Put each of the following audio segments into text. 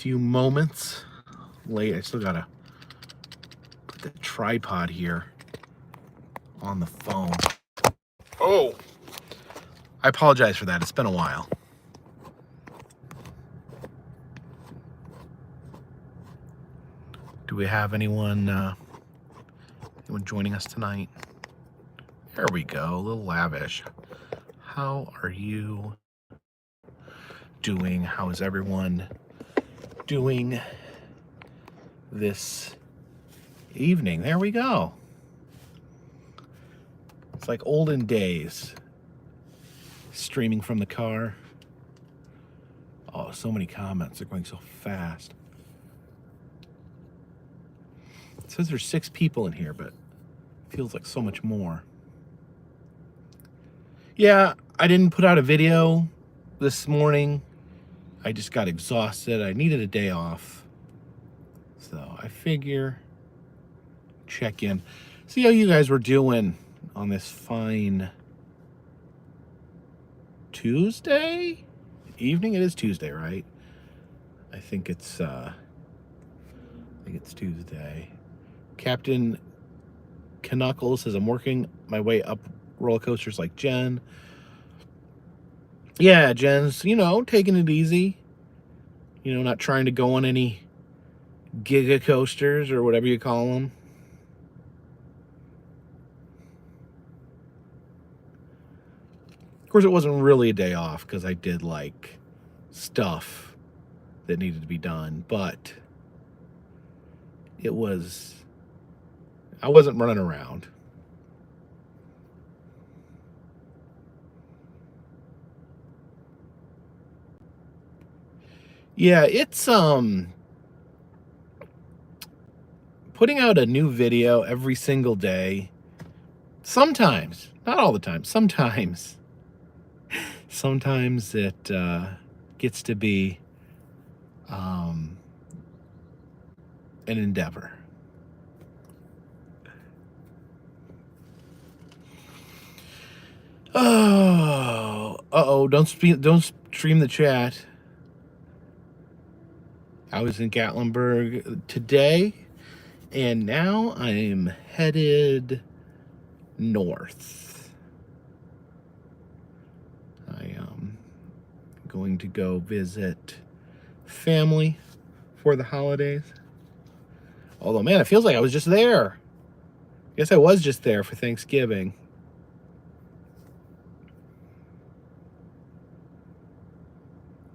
few moments late. I still gotta put the tripod here on the phone. Oh, I apologize for that. It's been a while. Do we have anyone joining us tonight? There we go, a little lavish. How are you doing? How is everyone doing this evening? There we go. It's like olden days, streaming from the car. Oh, so many comments. They're going so fast. It says there's 6 people in here, but it feels like so much more. Yeah, I didn't put out a video this morning. I just got exhausted. I needed a day off. So I figure check in. See how you guys were doing on this fine Tuesday evening. It is Tuesday, right? I think it's Tuesday. Captain Knuckles says I'm working my way up roller coasters like Jen. Yeah, Jen's, taking it easy. Not trying to go on any giga coasters or whatever you call them. Of course, it wasn't really a day off because I did like stuff that needed to be done, but I wasn't running around. Yeah, it's putting out a new video every single day. Sometimes, not all the time, sometimes it gets to be an endeavor. Oh, don't stream the chat. I was in Gatlinburg today, and now I'm headed north. I am going to go visit family for the holidays. Although, man, it feels like I was just there. I guess I was just there for Thanksgiving.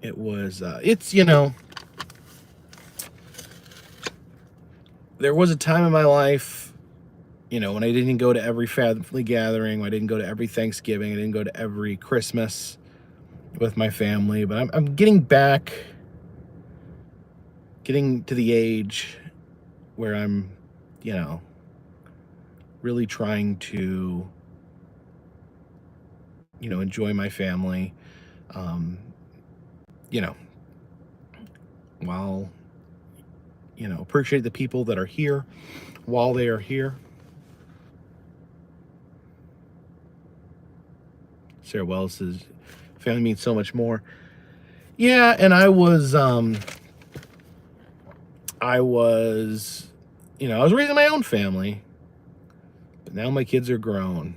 It was, there was a time in my life, when I didn't go to every family gathering, I didn't go to every Thanksgiving, I didn't go to every Christmas with my family, but I'm getting to the age where I'm, really trying to, enjoy my family, while, appreciate the people that are here while they are here. Sarah Wells says, family means so much more. Yeah, and I was raising my own family, but now my kids are grown.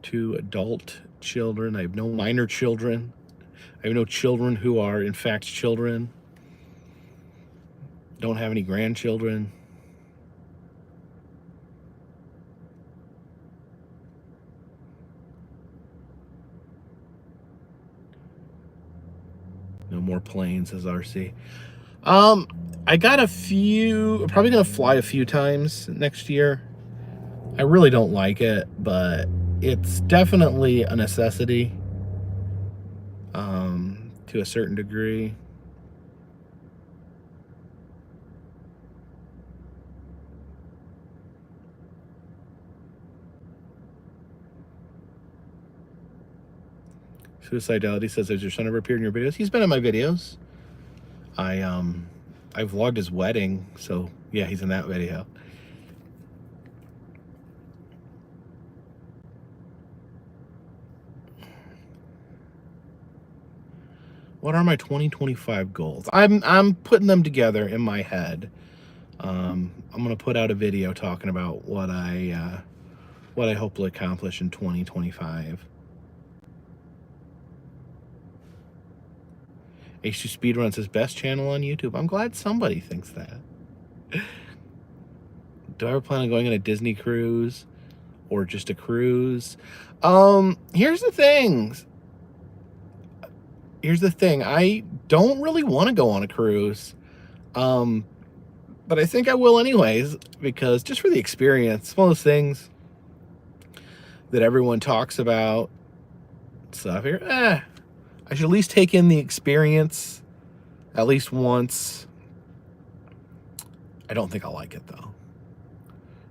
2 adult children. I have no minor children. I have no children who are, in fact, children. Don't have any grandchildren. No more planes, says RC. I got probably gonna fly a few times next year. I really don't like it, but it's definitely a necessity, to a certain degree. Suicidality says, has your son ever appeared in your videos? He's been in my videos. I vlogged his wedding, so yeah, he's in that video. What are my 2025 goals? I'm putting them together in my head. I'm gonna put out a video talking about what I hope to accomplish in 2025. H2 Speedrun says best channel on YouTube. I'm glad somebody thinks that. Do I ever plan on going on a Disney cruise or just a cruise? Here's the thing. I don't really want to go on a cruise. But I think I will anyways, because just for the experience. It's one of those things that everyone talks about. So I figure, I should at least take in the experience at least once. I don't think I'll like it though.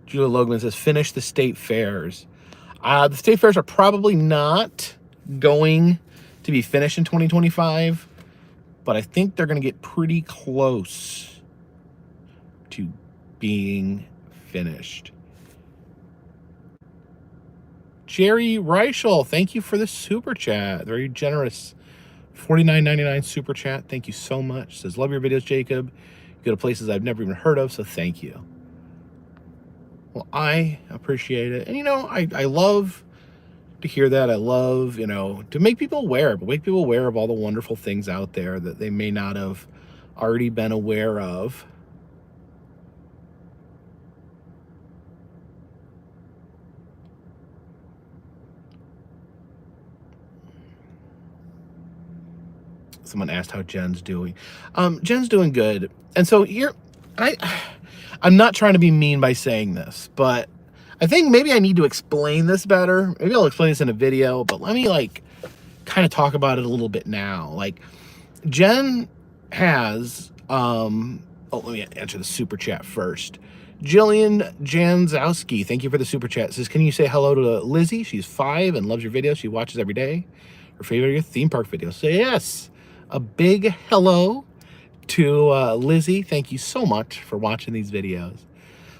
Julia Logan says, finish the state fairs. The state fairs are probably not going to be finished in 2025, but I think they're going to get pretty close to being finished. Jerry Reichel, thank you for the super chat. Very generous. $49.99 super chat. Thank you so much. Says, love your videos, Jacob. You go to places I've never even heard of, so thank you. Well, I appreciate it. And, you know, I love to hear that. I love, you know, to make people aware, but make people aware of all the wonderful things out there that they may not have already been aware of. Someone asked how Jen's doing. Jen's doing good. And so here, I'm not trying to be mean by saying this, but I think maybe I need to explain this better. Maybe I'll explain this in a video, but let me like kind of talk about it a little bit now. Like Jen has, let me answer the super chat first. Jillian Janzowski, thank you for the super chat. Says, can you say hello to Lizzie? She's 5 and loves your videos. She watches every day. Her favorite are your theme park videos. Say yes. A big hello to Lizzie. Thank you so much for watching these videos.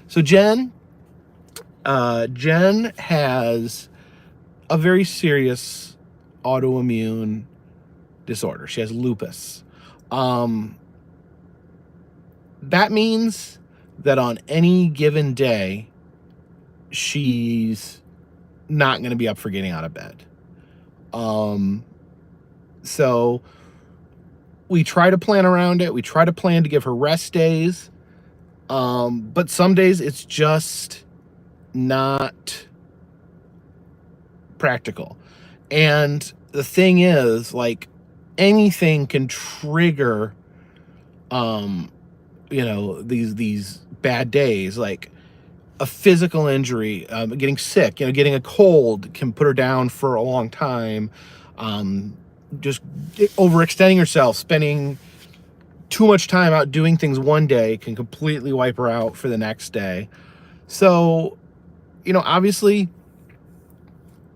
So Jen has a very serious autoimmune disorder. She has lupus. That means that on any given day, she's not going to be up for getting out of bed. So we try to plan around it. We try to plan to give her rest days. But some days it's just not practical. And the thing is, like, anything can trigger, you know, these bad days, like a physical injury, getting sick, you know, getting a cold can put her down for a long time. Just overextending herself, spending too much time out doing things one day can completely wipe her out for the next day. So, you know, obviously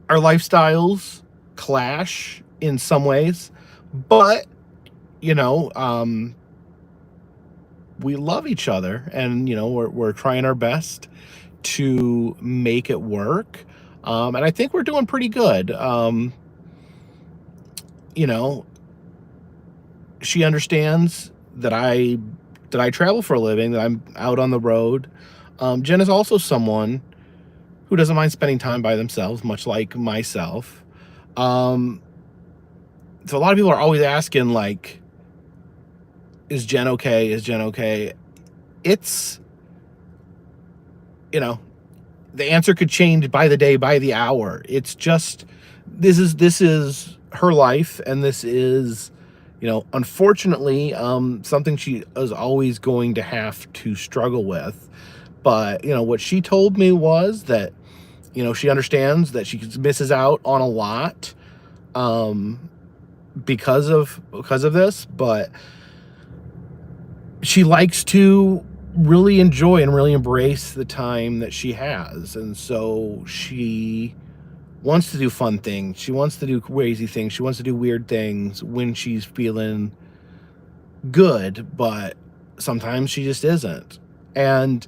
our lifestyles clash in some ways, but, you know, we love each other, and, you know, we're trying our best to make it work. And I think we're doing pretty good. You know, she understands that I travel for a living, that I'm out on the road. Jen is also someone who doesn't mind spending time by themselves, much like myself. So a lot of people are always asking, like, is Jen okay? Is Jen okay? It's, you know, the answer could change by the day, by the hour. It's just, this is her life, and this is, you know, unfortunately, something she is always going to have to struggle with. But, you know, what she told me was that, you know, she understands that she misses out on a lot, because of this, but she likes to really enjoy and really embrace the time that she has. And so she wants to do fun things. She wants to do crazy things. She wants to do weird things when she's feeling good, but sometimes she just isn't. And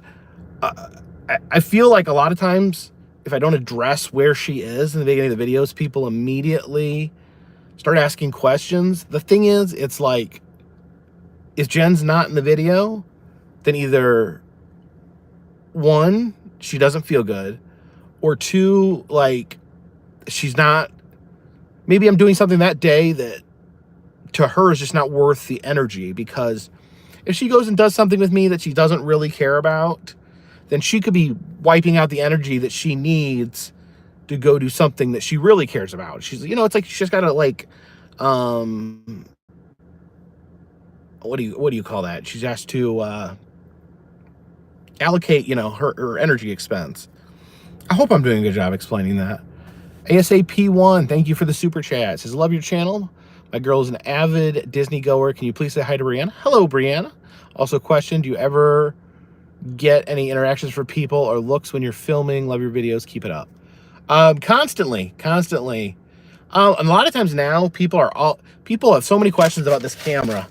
I feel like a lot of times, if I don't address where she is in the beginning of the videos, people immediately start asking questions. The thing is, it's like, if Jen's not in the video, then either one, she doesn't feel good, or two, like, she's not, maybe I'm doing something that day that to her is just not worth the energy, because if she goes and does something with me that she doesn't really care about, then she could be wiping out the energy that she needs to go do something that she really cares about. She's, you know, it's like she's just got to, like, what do you call that? She's asked to allocate, you know, her energy expense. I hope I'm doing a good job explaining that. ASAP1, thank you for the super chat. It says, love your channel. My girl is an avid Disney goer. Can you please say hi to Brianna? Hello, Brianna. Also, question, do you ever get any interactions for people or looks when you're filming? Love your videos. Keep it up. Constantly. A lot of times now, people have so many questions about this camera.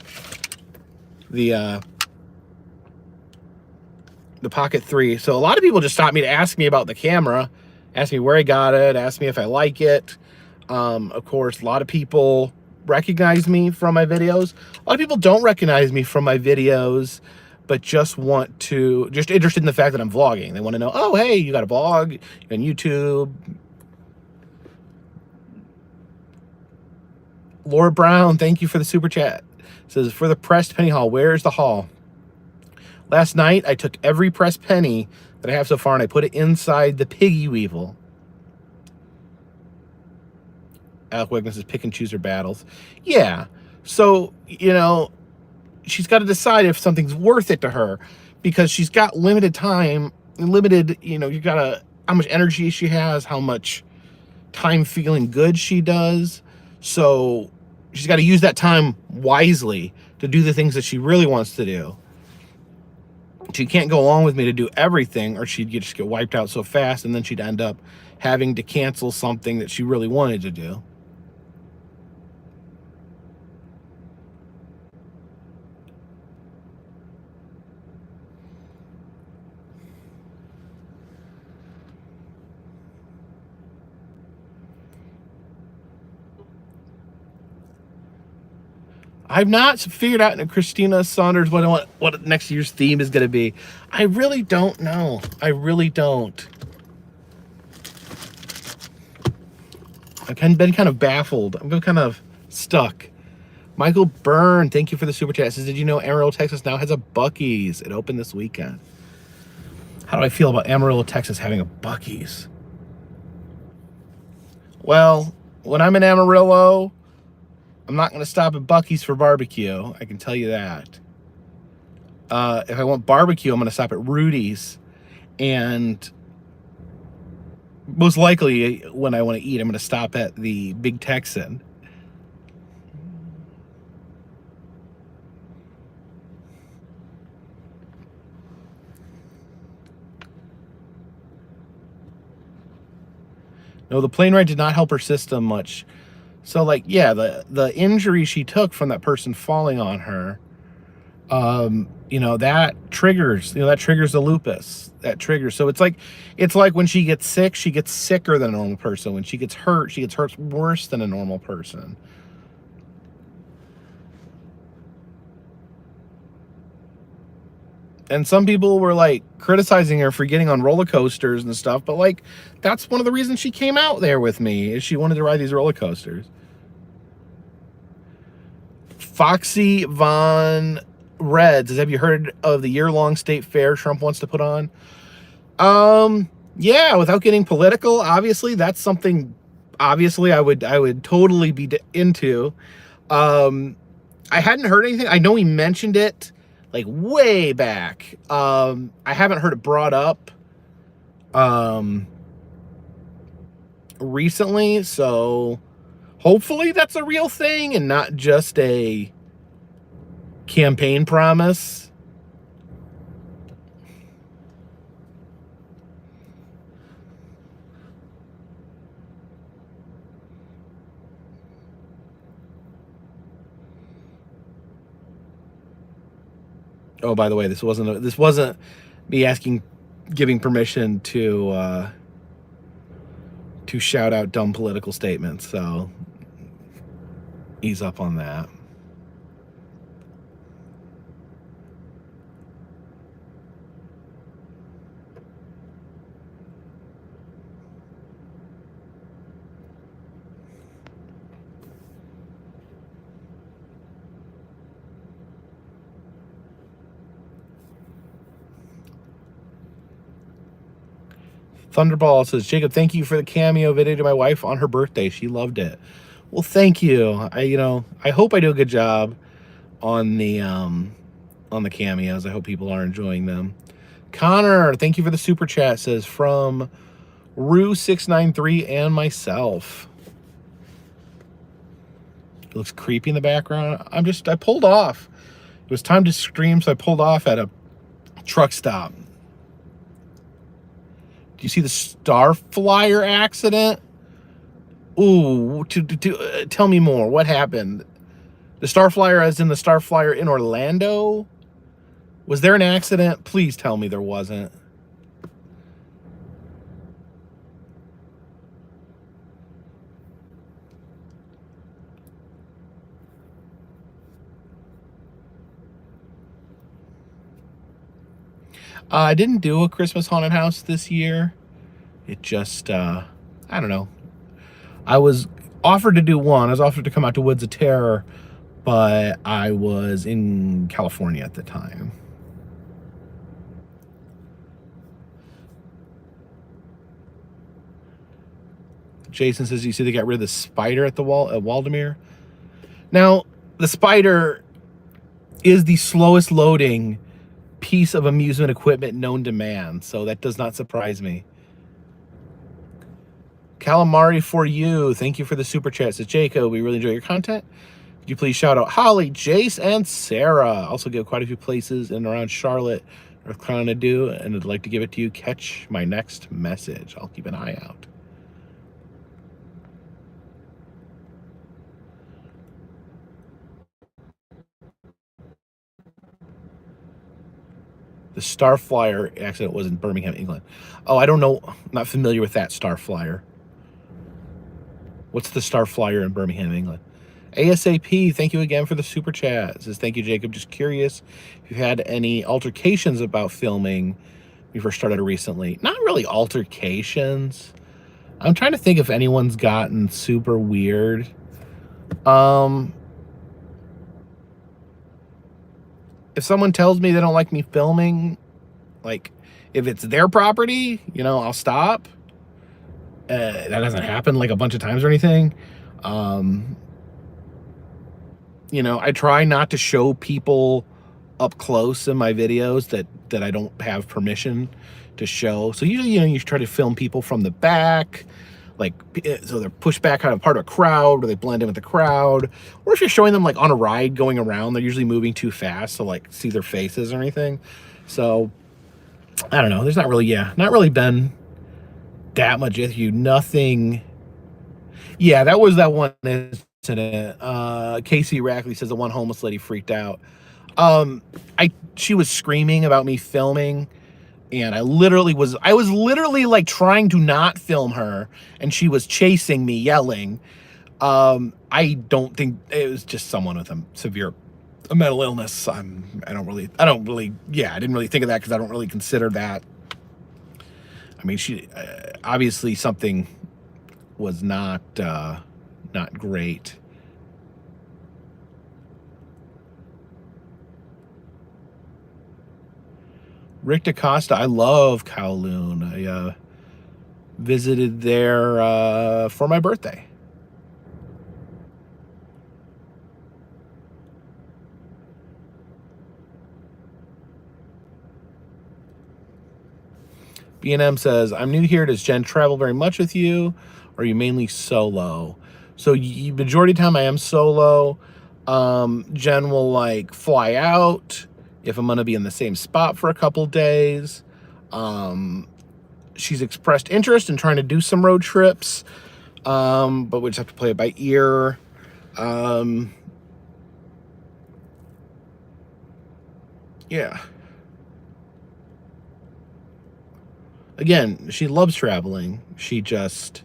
The Pocket 3. So a lot of people just stop me to ask me about the camera, ask me where I got it, ask me if I like it. Of course, a lot of people recognize me from my videos. A lot of people don't recognize me from my videos, but just interested in the fact that I'm vlogging. They want to know, oh, hey, you got a vlog, you're on YouTube. Laura Brown, thank you for the super chat. It says, for the pressed penny haul, where's the haul? Last night, I took every pressed penny that I have so far and I put it inside the Piggy Weevil. Alec Wigman says, pick and choose her battles. Yeah. So, you know, she's got to decide if something's worth it to her, because she's got limited time, limited, you know, how much energy she has, how much time feeling good she does. So she's got to use that time wisely to do the things that she really wants to do. She can't go along with me to do everything, or she'd just get wiped out so fast, and then she'd end up having to cancel something that she really wanted to do. I've not figured out in Christina Saunders what next year's theme is going to be. I really don't know. I really don't. I've been kind of baffled. I've been kind of stuck. Michael Byrne, thank you for the super chat. Says, did you know Amarillo, Texas now has a Buc-ee's? It opened this weekend. How do I feel about Amarillo, Texas having a Buc-ee's? Well, when I'm in Amarillo, I'm not going to stop at Buc-ee's for barbecue. I can tell you that. If I want barbecue, I'm going to stop at Rudy's. And most likely, when I want to eat, I'm going to stop at the Big Texan. No, the plane ride did not help her system much. So, like, yeah, the injury she took from that person falling on her, you know, that triggers the lupus. That triggers. So it's like when she gets sick, she gets sicker than a normal person. When she gets hurt worse than a normal person. And some people were, like, criticizing her for getting on roller coasters and stuff, but, like, that's one of the reasons she came out there with me, is she wanted to ride these roller coasters. Foxy Von Red says, have you heard of the year-long state fair Trump wants to put on? Yeah, without getting political, obviously, that's something, obviously, I would totally be into. I hadn't heard anything. I know he mentioned it, like, way back. I haven't heard it brought up recently, so hopefully that's a real thing and not just a campaign promise. Oh, by the way, this wasn't me giving permission to shout out dumb political statements. So He's up on that. Thunderball says, Jacob, thank you for the Cameo video to my wife on her birthday. She loved it. Well, thank you. I hope I do a good job on the cameos. I hope people are enjoying them. Connor, thank you for the super chat. Says from Rue693 and myself. It looks creepy in the background. I pulled off. It was time to stream, so I pulled off at a truck stop. Do you see the Star Flyer accident? Ooh, tell me more. What happened? The Star Flyer, as in the Star Flyer in Orlando? Was there an accident? Please tell me there wasn't. I didn't do a Christmas haunted house this year. It just, I don't know. I was offered to do one. I was offered to come out to Woods of Terror, but I was in California at the time. Jason says, you see they got rid of the spider at the wall at Waldemere. Now, the spider is the slowest loading piece of amusement equipment known to man, so that does not surprise me. Calamari for you, thank you for the super chat. Says, Jacob, we really enjoy your content. Could you please shout out Holly, Jace, and Sarah? Also give quite a few places in and around Charlotte, North Carolina do, and I'd like to give it to you. Catch my next message. I'll keep an eye out. The Star Flyer accident was in Birmingham, England. Oh, I don't know. I'm not familiar with that Star Flyer. What's the Star Flyer in Birmingham, England? ASAP, thank you again for the super chat. It says, thank you, Jacob. Just curious if you've had any altercations about filming when you first started recently. Not really altercations. I'm trying to think if anyone's gotten super weird. If someone tells me they don't like me filming, like if it's their property, I'll stop. That doesn't happen like a bunch of times or anything. I try not to show people up close in my videos that I don't have permission to show. So usually, you try to film people from the back, like, so they're pushed back kind of part of a crowd, or they blend in with the crowd. Or if you're showing them like on a ride going around, they're usually moving too fast to like see their faces or anything. So I don't know. There's not really been that much issue. Nothing. Yeah, that was that one incident. Casey Rackley says the one homeless lady freaked out. She was screaming about me filming, and I was literally like trying to not film her, and she was chasing me yelling. I don't think it was just someone with a severe mental illness. I didn't really think of that because I don't really consider that. I mean, she obviously something was not great. Rick DaCosta, I love Kowloon. I visited there for my birthday. B&M says, I'm new here. Does Jen travel very much with you, or are you mainly solo? So majority of the time I am solo. Jen will like fly out if I'm going to be in the same spot for a couple days. She's expressed interest in trying to do some road trips, but we just have to play it by ear. Yeah. Again, she loves traveling. She just,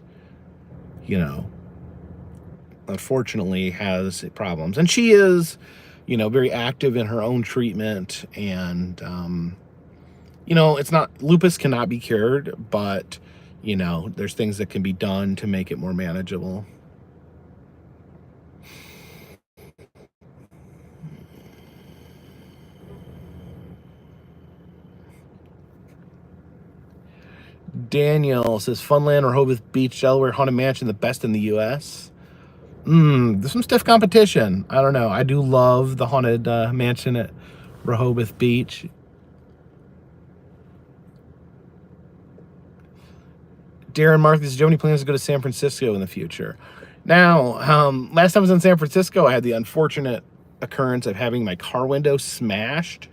unfortunately has problems. And she is, very active in her own treatment. And, it's not, lupus cannot be cured, but, there's things that can be done to make it more manageable. Daniel says, Funland, Rehoboth Beach, Delaware, Haunted Mansion, the best in the U.S.? There's some stiff competition. I don't know. I do love the Haunted Mansion at Rehoboth Beach. Darren Marcus, do you have any plans to go to San Francisco in the future? Now, last time I was in San Francisco, I had the unfortunate occurrence of having my car window smashed.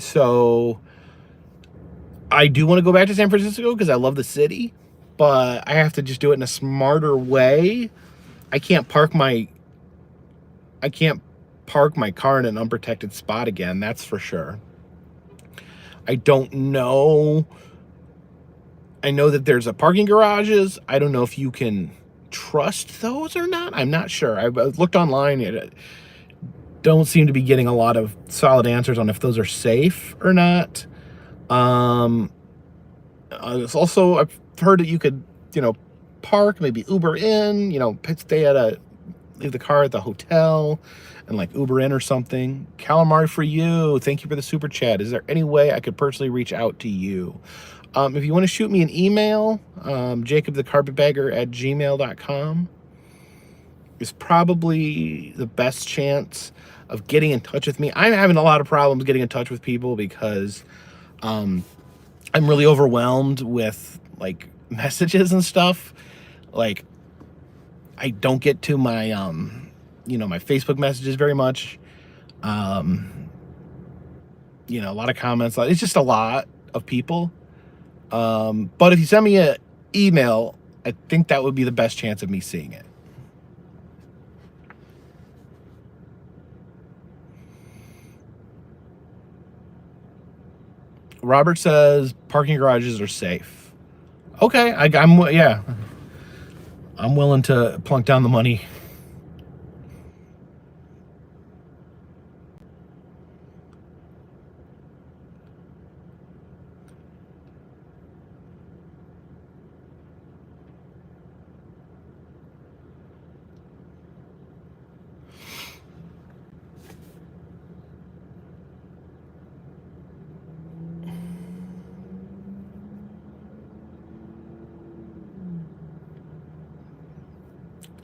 So I do want to go back to San Francisco because I love the city, but I have to just do it in a smarter way. I can't park my car in an unprotected spot again, that's for sure. I don't know. I know that there's parking garages. I don't know if you can trust those or not. I'm not sure. I've looked online. It don't seem to be getting a lot of solid answers on if those are safe or not. It's also, I've heard that you could, park, maybe Uber in, leave the car at the hotel and like Uber in or something. Calamari for you. Thank you for the super chat. Is there any way I could personally reach out to you? If you want to shoot me an email, jacobthecarpetbagger@gmail.com is probably the best chance of getting in touch with me. I'm having a lot of problems getting in touch with people because I'm really overwhelmed with like messages and stuff. Like I don't get to my my Facebook messages very much. A lot of comments. It's just a lot of people. But if you send me an email, I think that would be the best chance of me seeing it. Robert says parking garages are safe. Okay, I'm willing to plunk down the money.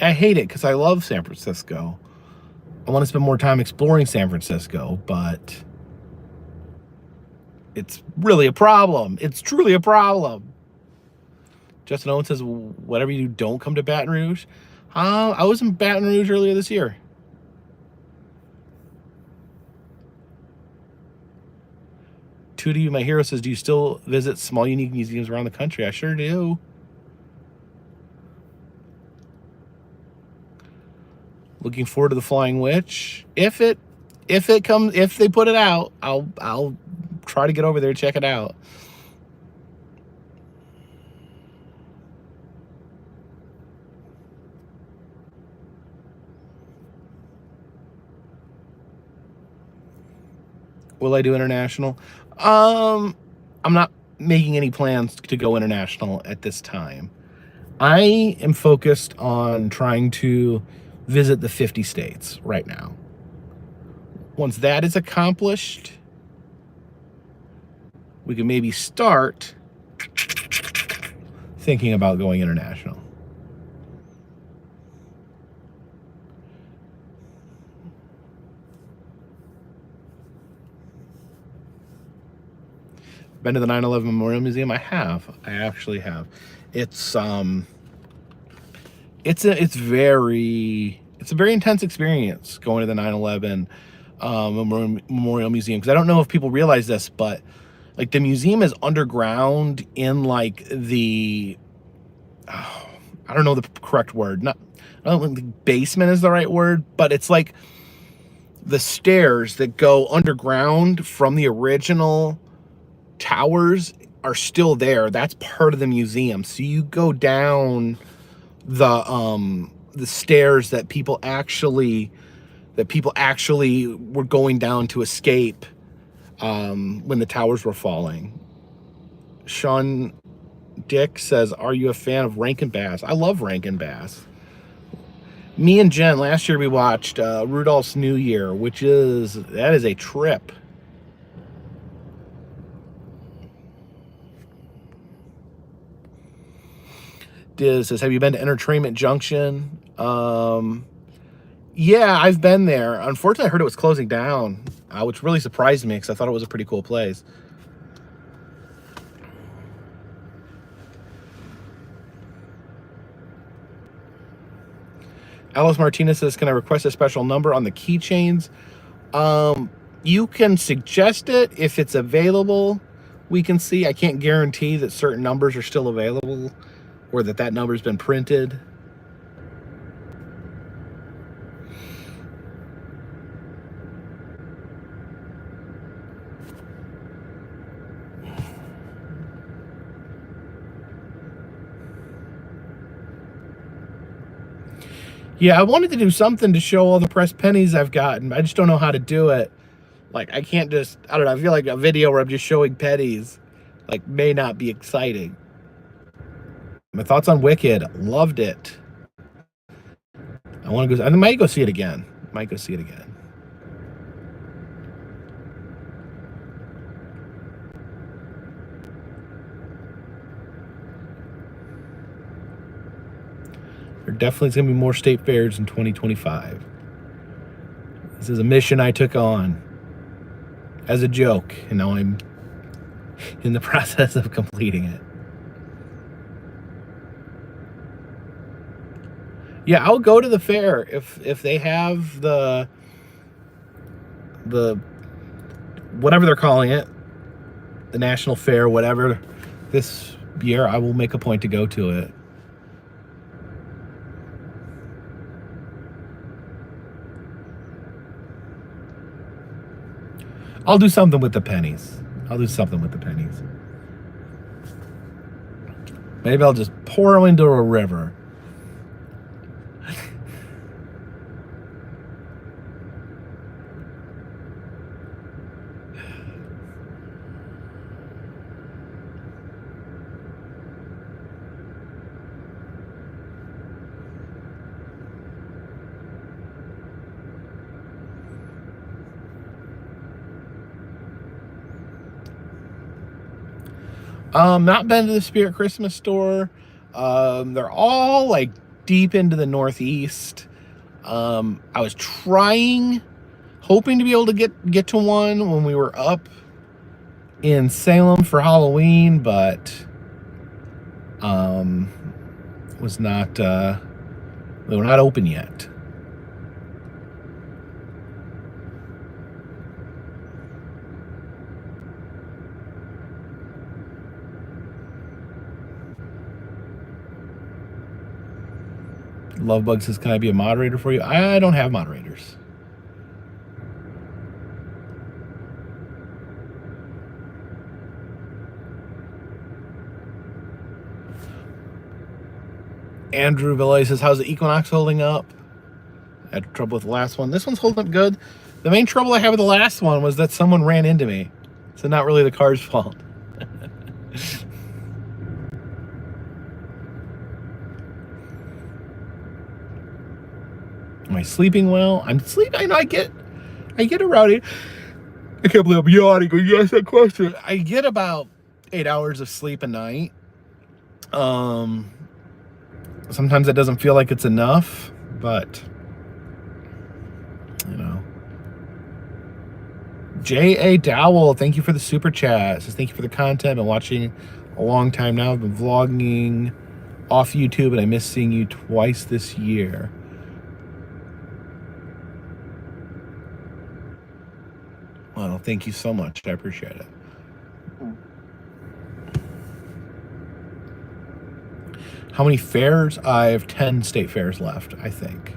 I hate it because I love San Francisco. I want to spend more time exploring San Francisco, but it's really a problem. It's truly a problem. Justin Owen says, whatever you do, don't come to Baton Rouge. I was in Baton Rouge earlier this year. Tootie, my hero, says, do you still visit small, unique museums around the country? I sure do. Looking forward to the Flying Witch. If they put it out, I'll try to get over there and check it out. Will I do international? I'm not making any plans to go international at this time. I am focused on trying to visit the 50 states right now. Once that is accomplished, we can maybe start thinking about going international. Been to the 9/11 Memorial Museum? I have. I actually have. It's a very intense experience going to the 9/11 Memorial Museum, because I don't know if people realize this, but like the museum is underground in like the I don't know the correct word. I don't think basement is the right word, but it's like the stairs that go underground from the original towers are still there. That's part of the museum. So you go down the stairs that people actually were going down to escape when the towers were falling. Sean Dick says, "Are you a fan of Rankin Bass?" I love Rankin Bass. Me and Jen, last year we watched Rudolph's New Year, that is a trip. Diz says, "Have you been to Entertainment Junction?" Yeah, I've been there. Unfortunately, I heard it was closing down, which really surprised me because I thought it was a pretty cool place. Alice Martinez says, "Can I request a special number on the keychains?" You can suggest it if it's available. We can see. I can't guarantee that certain numbers are still available or that number's been printed. Yeah, I wanted to do something to show all the pressed pennies I've gotten. I just don't know how to do it. Like, I can't just, I don't know, I feel like a video where I'm just showing pennies, like, may not be exciting. My thoughts on Wicked. Loved it. I might go see it again. There definitely is going to be more state fairs in 2025. This is a mission I took on as a joke, and now I'm in the process of completing it. Yeah, I'll go to the fair if they have the whatever they're calling it, the national fair, whatever, this year. I will make a point to go to it. I'll do something with the pennies. Maybe I'll just pour them into a river. Not been to the Spirit Christmas store. They're all like deep into the Northeast. I was hoping to be able to get to one when we were up in Salem for Halloween, but was not. They were not open yet. Lovebug says, "Can I be a moderator for you?" I don't have moderators. Andrew Belay says, "How's the Equinox holding up?" I had trouble with the last one. This one's holding up good. The main trouble I had with the last one was that someone ran into me. So not really the car's fault. Am I sleeping well? I'm sleeping. I know I get around. I can't believe I'm yawning when you ask that question. I get about 8 hours of sleep a night. Sometimes it doesn't feel like it's enough, but you know. J.A. Dowell, thank you for the super chat. Says, "Thank you for the content. I've been watching a long time now. I've been vlogging off YouTube, and I miss seeing you twice this year." Well, thank you so much. I appreciate it. How many fairs? I have 10 state fairs left, I think.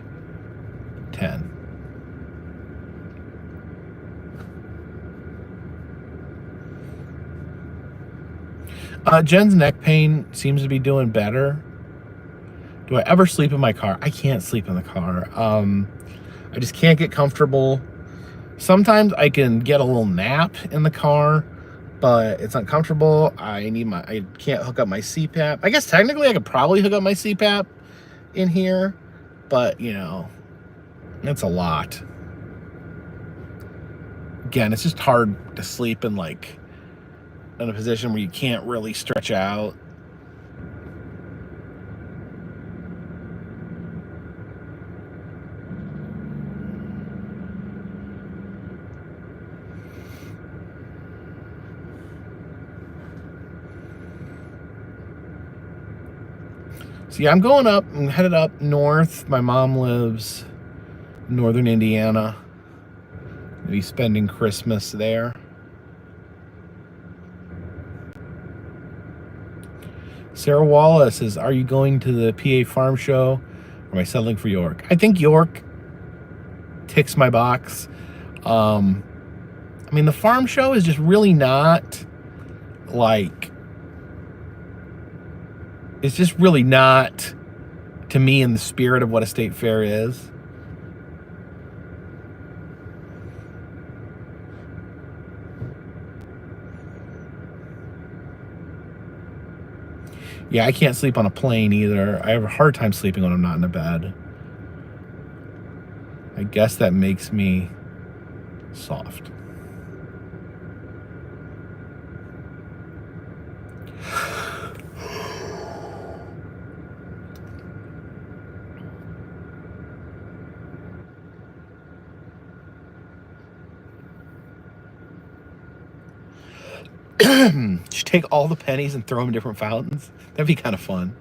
10. Jen's neck pain seems to be doing better. Do I ever sleep in my car? I can't sleep in the car. I just can't get comfortable. Sometimes I can get a little nap in the car, but it's uncomfortable. I can't hook up my CPAP. I guess technically I could probably hook up my CPAP in here, but you know, it's a lot. Again, it's just hard to sleep in a position where you can't really stretch out. So yeah, I'm headed up north. My mom lives in northern Indiana. I'll be spending Christmas there. Sarah Wallace says, are you going to the PA Farm Show or am I settling for York? I think York ticks my box. I mean, the farm show is just really not it's just really not to me in the spirit of what a state fair is. Yeah, I can't sleep on a plane either. I have a hard time sleeping when I'm not in a bed. I guess that makes me soft. Should take all the pennies and throw them in different fountains. That'd be kind of fun.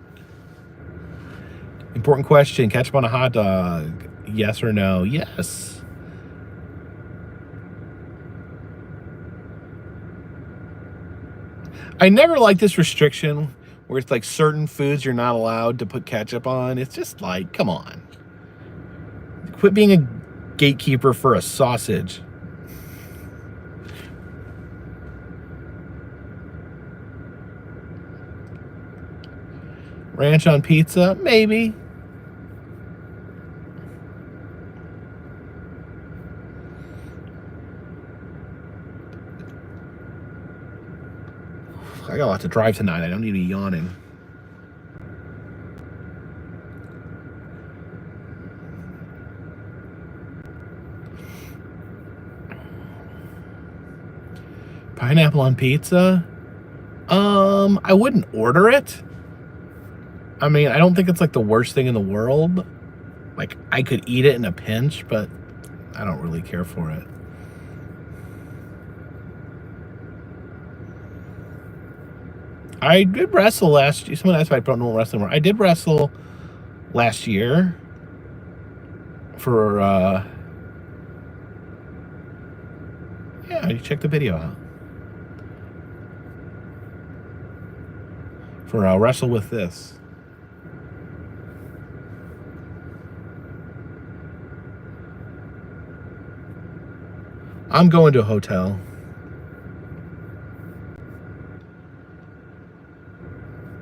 Important question. Ketchup on a hot dog. Yes or no? Yes. I never like this restriction where it's like certain foods you're not allowed to put ketchup on. It's just like, come on. Quit being a gatekeeper for a sausage. Ranch on pizza? Maybe. I got a lot to drive tonight. I don't need to be yawning. Pineapple on pizza? I wouldn't order it. I mean, I don't think it's like the worst thing in the world. Like, I could eat it in a pinch, but I don't really care for it. I did wrestle last year. Someone asked if I don't know what wrestling were. I did wrestle last year for, yeah, you check the video out. For Wrestle With This. I'm going to a hotel.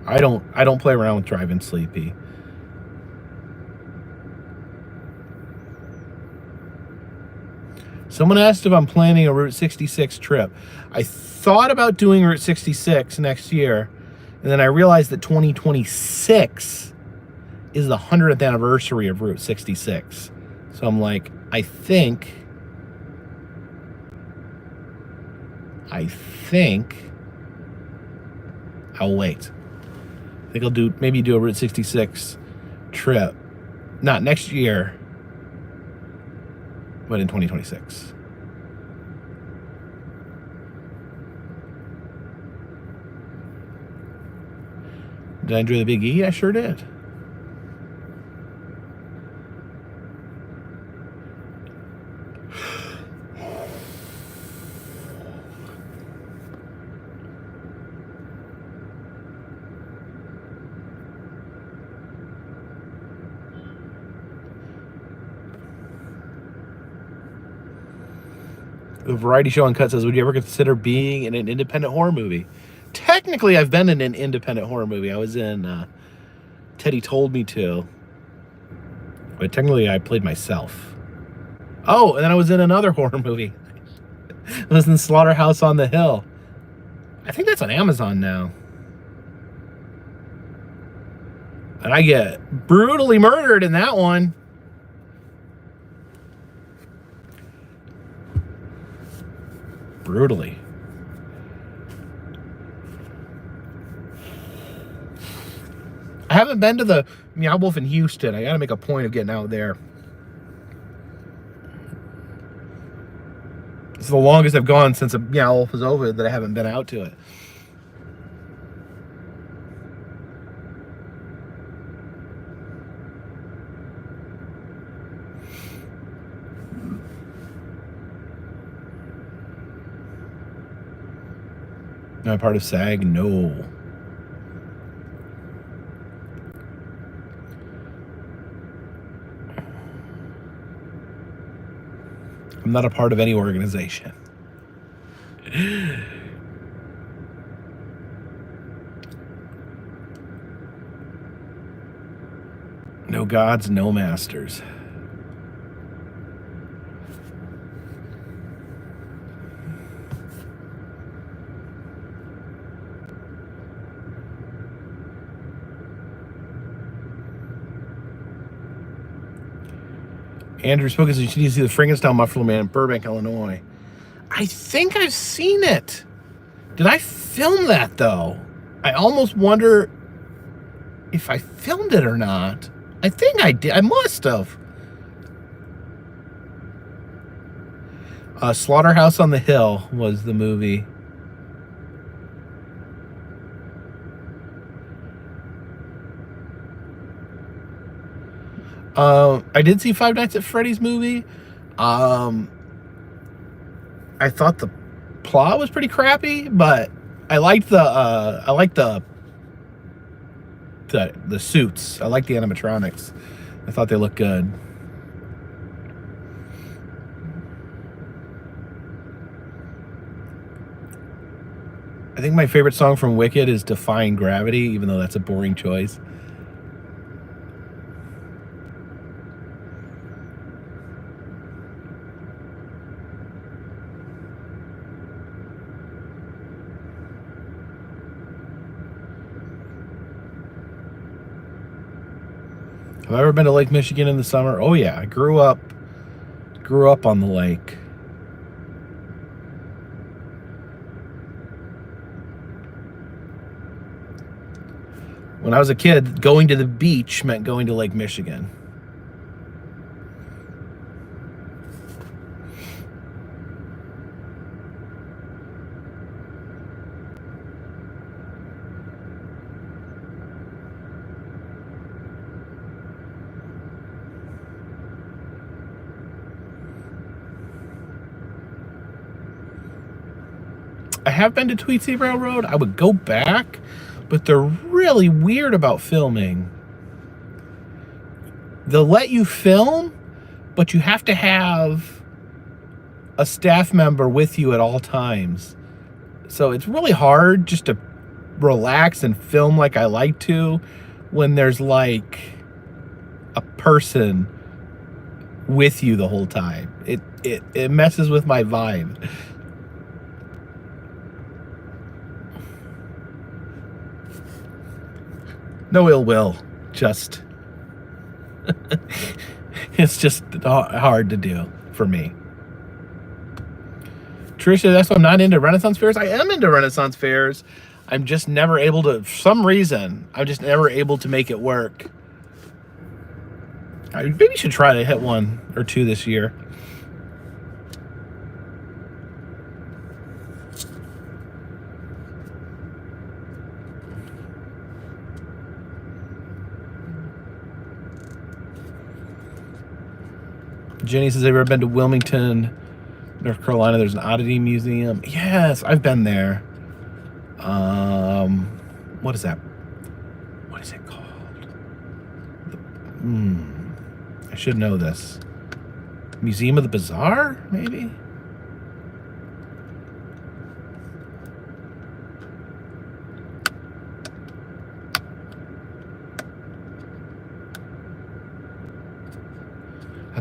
I don't play around with driving sleepy. Someone asked if I'm planning a Route 66 trip. I thought about doing Route 66 next year, and then I realized that 2026 is the 100th anniversary of Route 66. So I'm like, I think I'll wait. I think I'll maybe do a Route 66 trip. Not next year, but in 2026. Did I enjoy the Big E? I sure did. The Variety Show Uncut says, would you ever consider being in an independent horror movie? technically, I've been in an independent horror movie. I was in Teddy Told Me To. But technically, I played myself. Oh, and then I was in another horror movie. I was in Slaughterhouse on the Hill. I think that's on Amazon now. And I get brutally murdered in that one. Brutally. I haven't been to the Meow Wolf in Houston. I gotta make a point of getting out there. It's the longest I've gone since a Meow Wolf was over that I haven't been out to it. Am I part of SAG? No. I'm not a part of any organization. No gods, no masters. Andrew spoke as you need to see the Frankenstein Muffler Man in Burbank, Illinois. I think I've seen it. Did I film that, though? I almost wonder if I filmed it or not. I think I did. I must have. Slaughterhouse on the Hill was the movie. I did see Five Nights at Freddy's movie. I thought the plot was pretty crappy, but I liked the suits. I liked the animatronics. I thought they looked good. I think my favorite song from Wicked is Defying Gravity, even though that's a boring choice. Have I ever been to Lake Michigan in the summer? Oh yeah, I grew up on the lake. When I was a kid, going to the beach meant going to Lake Michigan. I have been to Tweetsie Railroad. I would go back, but they're really weird about filming. They'll let you film, but you have to have a staff member with you at all times. So it's really hard just to relax and film like I like to when there's like a person with you the whole time. It messes with my vibe. No ill will, just it's just hard to do for me. Tricia, that's why I'm not into Renaissance fairs. I am into Renaissance fairs. I'm just never able to, for some reason, I'm just never able to make it work. I maybe should try to hit one or two this year. Jenny says, have you ever been to Wilmington, North Carolina? There's an oddity museum. Yes, I've been there. What is that? What is it called? I should know this. Museum of the Bazaar, maybe?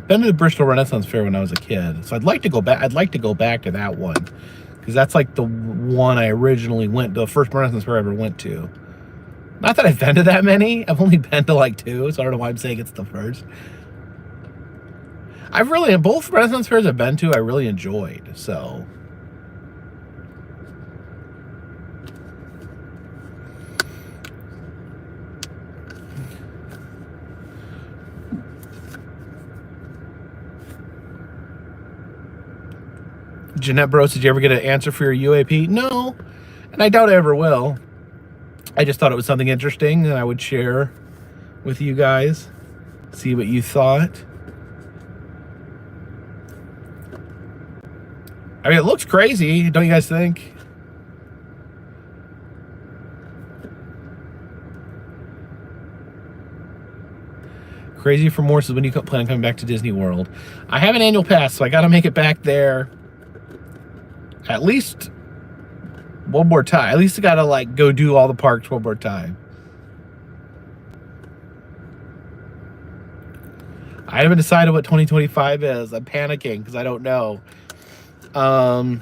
I've been to the Bristol Renaissance Fair when I was a kid, so I'd like to go back. I'd like to go back to that one because that's like the one I originally went to, the first Renaissance Fair I ever went to. Not that I've been to that many. I've only been to like 2, so I don't know why I'm saying it's the first. I've really, both Renaissance Fairs I've been to, I really enjoyed, so. Jeanette Bros, did you ever get an answer for your UAP? No, and I doubt I ever will. I just thought it was something interesting that I would share with you guys. See what you thought. I mean, it looks crazy, don't you guys think? Crazy for more says, when you plan on coming back to Disney World? I have an annual pass, so I got to make it back there at least one more time. At least I got to like go do all the parks one more time. I haven't decided what 2025 is. I'm panicking because I don't know. And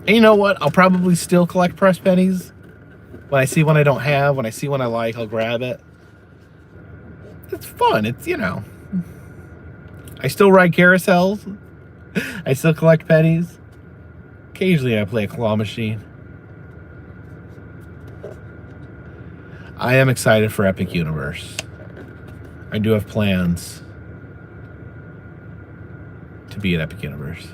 you know what? I'll probably still collect press pennies. When I see one I don't have, when I see one I like, I'll grab it. It's fun. It's, you know. I still ride carousels. I still collect pennies. Occasionally I play a claw machine. I am excited for Epic Universe. I do have plans to be at Epic Universe.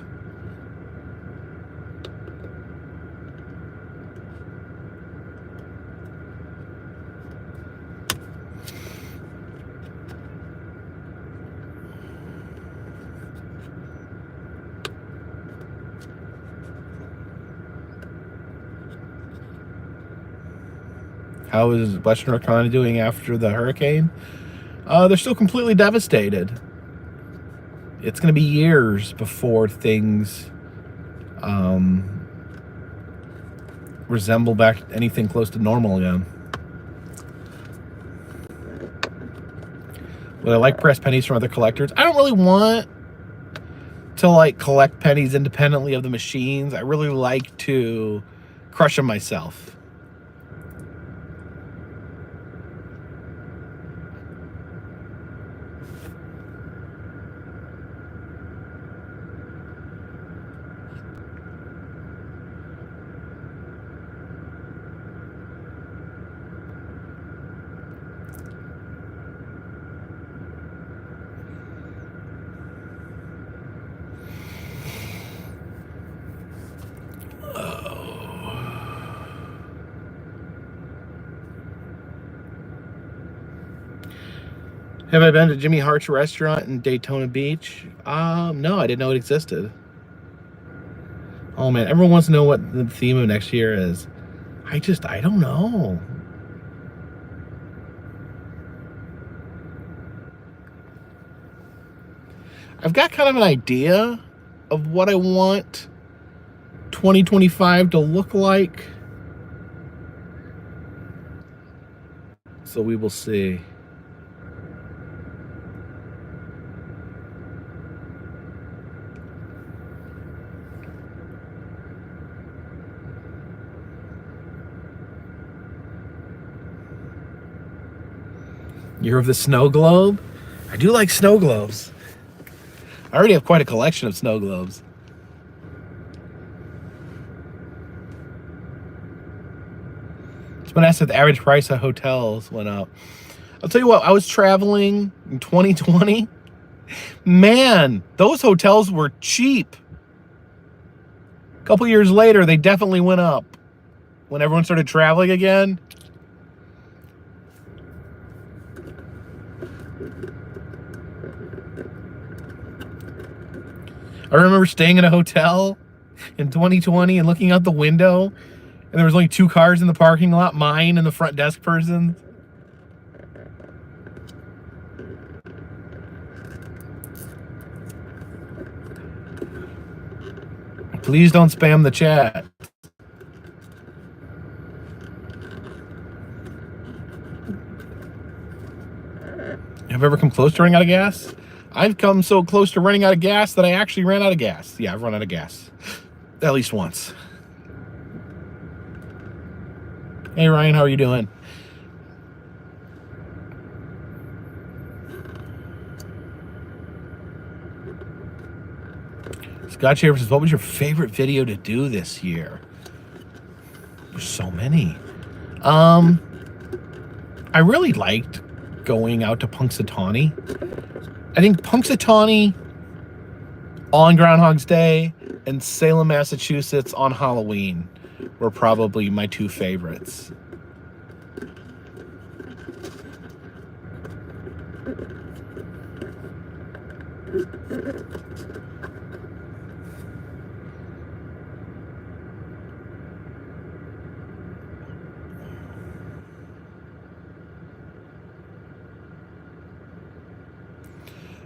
How is Western North Carolina doing after the hurricane? They're still completely devastated. It's going to be years before things resemble back anything close to normal again. Would I like press pennies from other collectors? I don't really want to like collect pennies independently of the machines. I really like to crush them myself. Have I been to Jimmy Hart's restaurant in Daytona Beach? No, I didn't know it existed. Oh man, everyone wants to know what the theme of next year is. I don't know. I've got kind of an idea of what I want 2025 to look like. So we will see. Year of the Snow Globe? I do like snow globes. I already have quite a collection of snow globes. Someone asked if the average price of hotels went up. I'll tell you what, I was traveling in 2020. Man, those hotels were cheap. A couple years later, they definitely went up. When everyone started traveling again. I remember staying in a hotel in 2020 and looking out the window, and there was only 2 cars in the parking lot, mine and the front desk person. Please don't spam the chat. ever come close to running out of gas? I've come so close to running out of gas that I actually ran out of gas. Yeah, I've run out of gas. At least once. Hey, Ryan, how are you doing? Scott Shaver says, what was your favorite video to do this year? There's so many. I really liked going out to Punxsutawney. I think Punxsutawney on Groundhog's Day and Salem, Massachusetts on Halloween were probably my two favorites.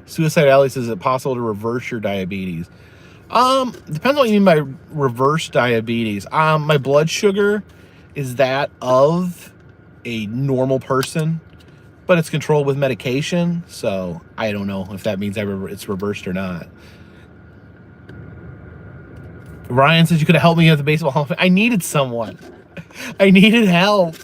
Suicide Alley says, is it possible to reverse your diabetes? Depends on what you mean by reverse diabetes. My blood sugar is that of a normal person, but it's controlled with medication, so I don't know if that means it's reversed or not. Ryan says, you could have helped me at the baseball hall of fame. I needed someone. I needed help.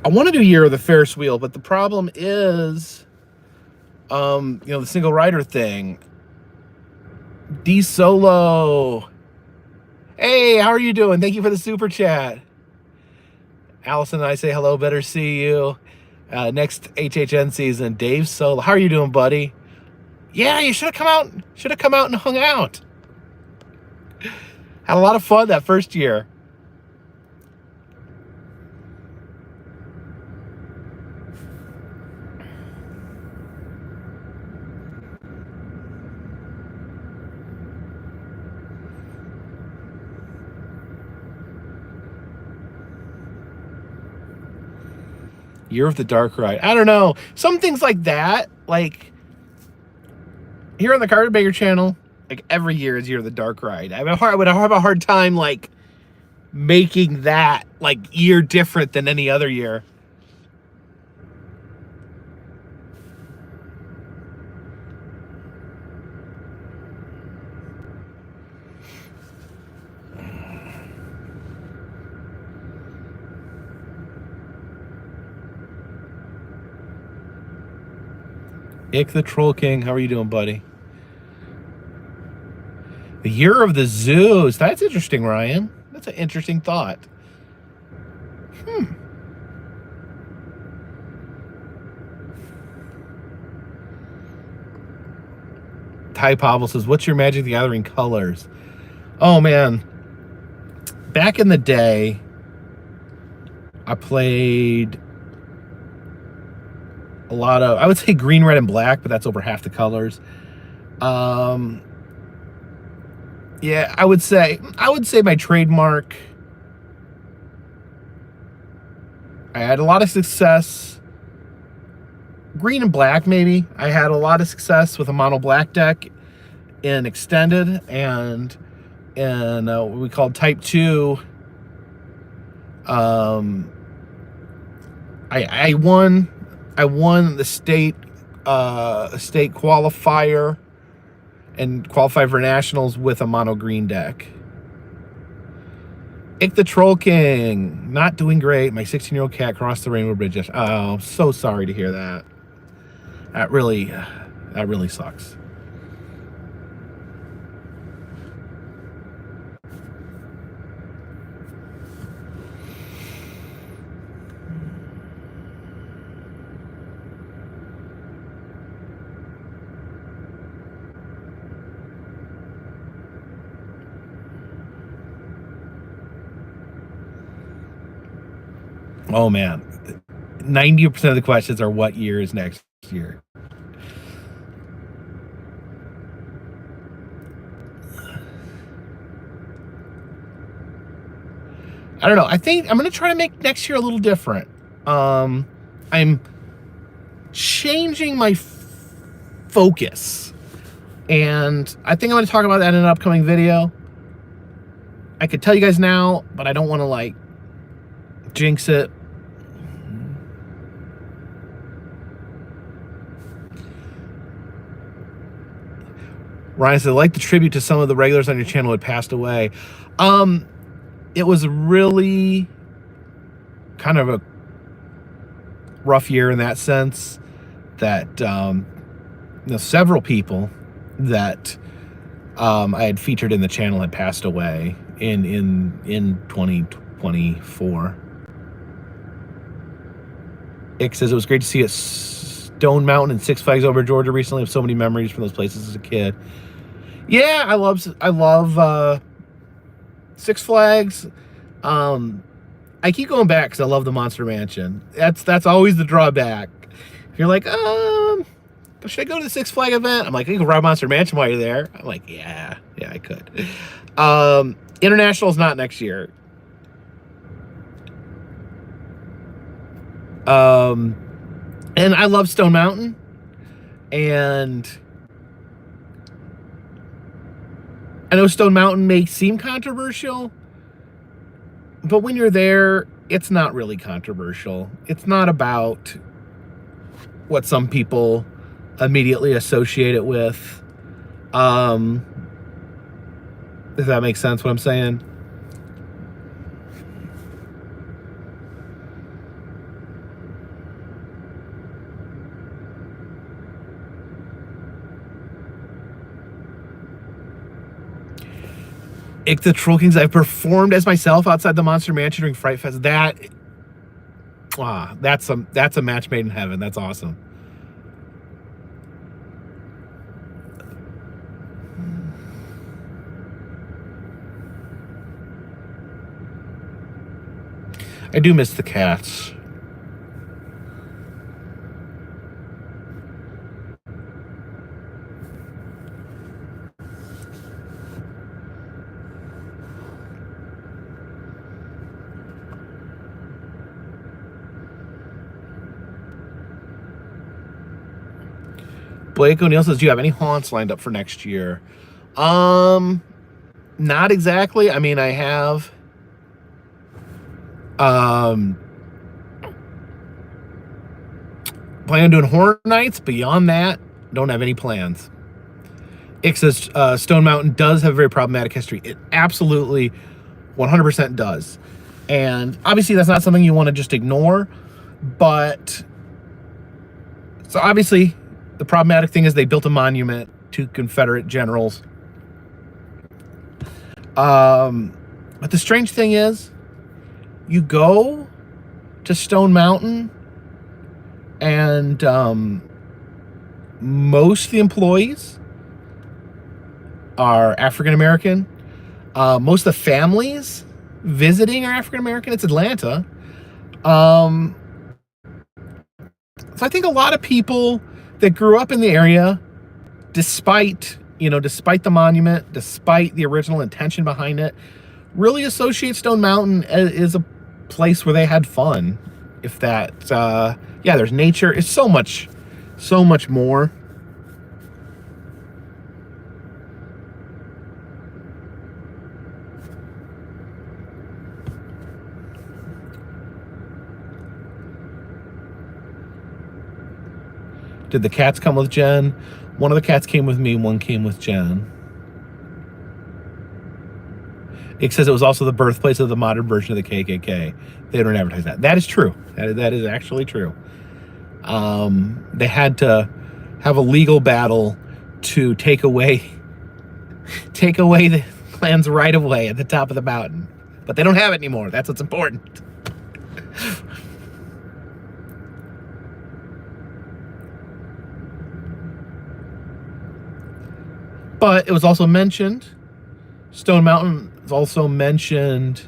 I want to do Year of the Ferris Wheel, but the problem is, the single rider thing. D Solo. Hey, how are you doing? Thank you for the super chat. Allison and I say hello, better see you. Next HHN season, Dave Solo. How are you doing, buddy? Yeah, you should have come out. Should have come out and hung out. Had a lot of fun that first year. Year of the Dark Ride. I don't know. Some things like that, like here on the Carpetbagger channel, like every year is Year of the Dark Ride. I would have a hard time like making that like year different than any other year. Ick the Troll King, how are you doing, buddy? The Year of the Zoos. That's interesting, Ryan. That's an interesting thought. Ty Pavel says, what's your Magic the Gathering colors? Oh, man. Back in the day, I played a lot of, I would say green, red, and black, but that's over half the colors. Yeah, I would say my trademark, I had a lot of success. Green and black, maybe. I had a lot of success with a mono black deck in Extended and in what we called Type 2. I won the state qualifier and qualified for nationals with a mono green deck. Ick the Troll King, not doing great. My 16-year-old cat crossed the Rainbow Bridge. Oh, so sorry to hear that. That really sucks. Oh man, 90% of the questions are what year is next year. I don't know. I think I'm going to try to make next year a little different. I'm changing my focus. And I think I'm going to talk about that in an upcoming video. I could tell you guys now, but I don't want to, like, jinx it. Ryan said, like the tribute to some of the regulars on your channel had passed away. It was really kind of a rough year in that sense that several people that I had featured in the channel had passed away in 2024. Ick says it was great to see at Stone Mountain and Six Flags over Georgia recently. I have so many memories from those places as a kid. Yeah, I love Six Flags. I keep going back because I love the Monster Mansion. That's always the drawback. If you're like, should I go to the Six Flag event? I'm like, you can ride Monster Mansion while you're there. I'm like, yeah, I could. International's not next year. And I love Stone Mountain. And I know Stone Mountain may seem controversial, but when you're there, it's not really controversial. It's not about what some people immediately associate it with. If that makes sense, what I'm saying. The Troll Kings, I've performed as myself outside the Monster Mansion during Fright Fest. That's a match made in heaven. That's awesome. I do miss the cats. Blake O'Neill says, do you have any haunts lined up for next year? Not exactly. I mean, I have plan on doing horror nights. Beyond that, don't have any plans. It says Stone Mountain does have a very problematic history. It absolutely 100% does. And obviously that's not something you want to just ignore. But so obviously the problematic thing is they built a monument to Confederate generals. But the strange thing is, you go to Stone Mountain and most of the employees are African-American. Most of the families visiting are African-American. It's Atlanta. So I think a lot of people that grew up in the area, despite the monument, despite the original intention behind it, really associate Stone Mountain as a place where they had fun. If that, yeah, there's nature. It's so much more. Did the cats come with Jen? One of the cats came with me, one came with Jen. It says it was also the birthplace of the modern version of the KKK. They don't advertise that. That is true. That is actually true. They had to have a legal battle to take away the land's right of way at the top of the mountain. But they don't have it anymore. That's what's important. But it was also mentioned, Stone Mountain is also mentioned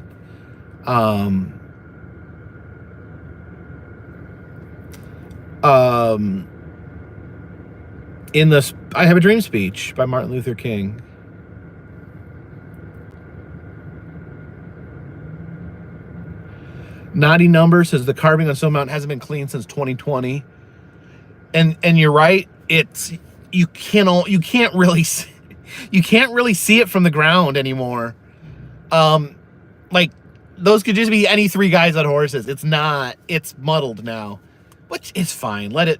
In the I Have a Dream speech by Martin Luther King. Naughty Number says the carving on Stone Mountain hasn't been cleaned since 2020. And you're right. It's you can't really see it from the ground anymore. Like those could just be any three guys on horses. It's not. It's muddled now, which is fine. Let it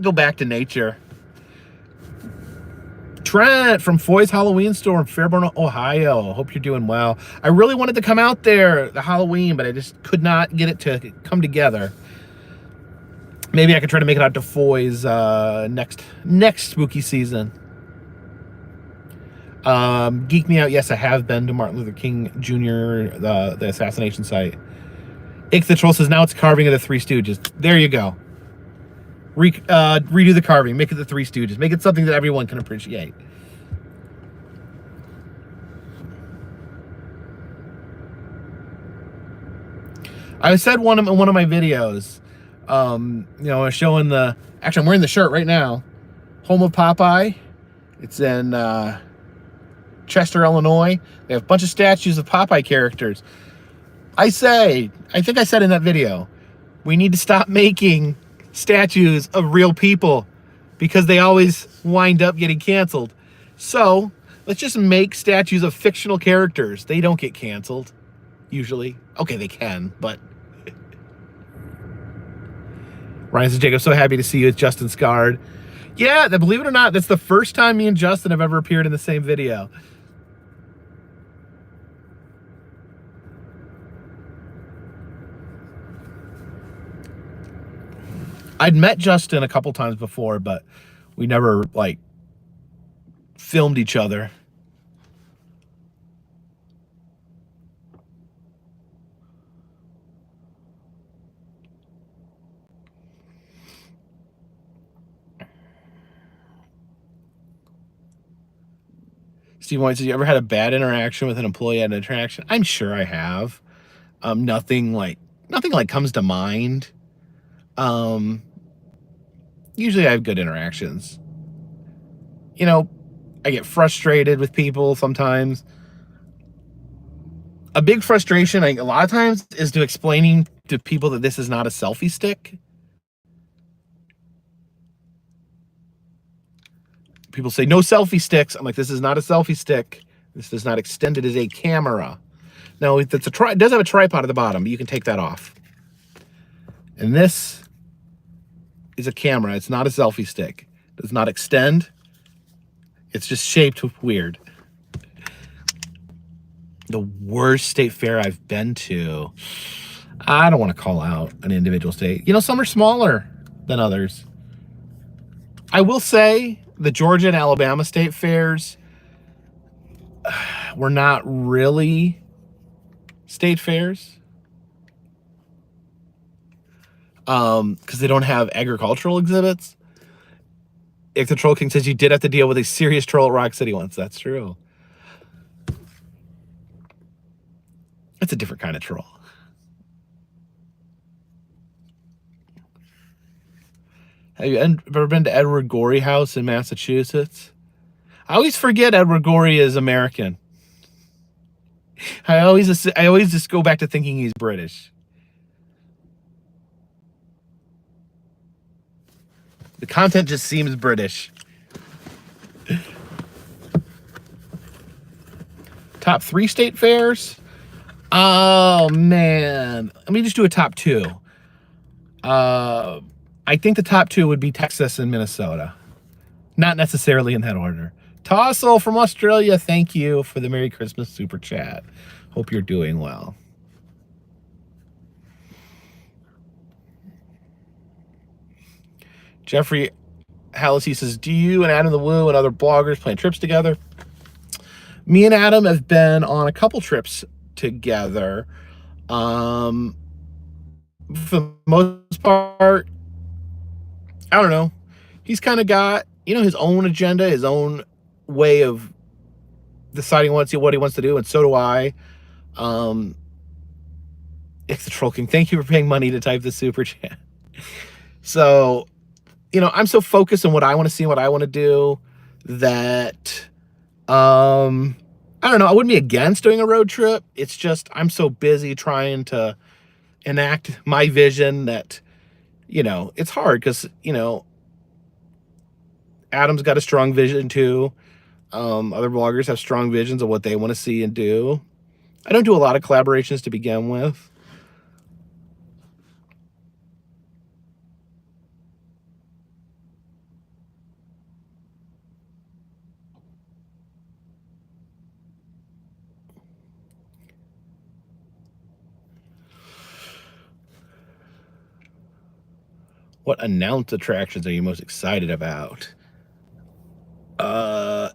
go back to nature. Trent from Foy's Halloween store in Fairborn, Ohio. Hope you're doing well. I really wanted to come out there the Halloween, but I just could not get it to come together. Maybe I could try to make it out to Foy's next spooky season. Geek me out. Yes, I have been to Martin Luther King Jr. the assassination site. Ick the Troll says now it's carving of the Three Stooges. There you go. Redo the carving. Make it the Three Stooges. Make it something that everyone can appreciate. I said in one of my videos, showing the. Actually, I'm wearing the shirt right now. Home of Popeye. It's in Chester, Illinois. They have a bunch of statues of Popeye characters. I think I said in that video, we need to stop making statues of real people because they always wind up getting canceled. So let's just make statues of fictional characters. They don't get canceled, usually. Okay, they can, but... Ryan says, Jacob, so happy to see you with Justin Scarred. Yeah, believe it or not, that's the first time me and Justin have ever appeared in the same video. I'd met Justin a couple times before, but we never, filmed each other. Steve White says, you ever had a bad interaction with an employee at an interaction? I'm sure I have. Nothing comes to mind. Usually I have good interactions. I get frustrated with people sometimes. A big frustration, a lot of times, is to explaining to people that this is not a selfie stick. People say, no selfie sticks. I'm like, this is not a selfie stick. This is not extended as a camera. Now, it does have a tripod at the bottom, but you can take that off. And this is a camera. It's not a selfie stick. It does not extend. It's just shaped weird. The worst state fair I've been to. I don't want to call out an individual state. Some are smaller than others. I will say the Georgia and Alabama state fairs were not really state fairs. Because they don't have agricultural exhibits. If the Troll King says you did have to deal with a serious troll at Rock City once. That's true. It's a different kind of troll. Have you ever been to Edward Gorey House in Massachusetts? I always forget Edward Gorey is American. I always just go back to thinking he's British. The content just seems British. Top 3 state fairs? Oh, man. Let me just do a top 2. I think the top 2 would be Texas and Minnesota. Not necessarily in that order. Tossel from Australia, thank you for the Merry Christmas Super Chat. Hope you're doing well. Jeffrey Hallisey says, do you and Adam the Woo and other bloggers plan trips together? Me and Adam have been on a couple trips together. For the most part, I don't know. He's kind of got, his own agenda, his own way of deciding what he wants to do, and so do I. It's the Troll King. Thank you for paying money to type the super chat. So, I'm so focused on what I want to see and what I want to do that I don't know, I wouldn't be against doing a road trip. It's just I'm so busy trying to enact my vision that, it's hard because, Adam's got a strong vision too. Other bloggers have strong visions of what they want to see and do. I don't do a lot of collaborations to begin with. What announced attractions are you most excited about?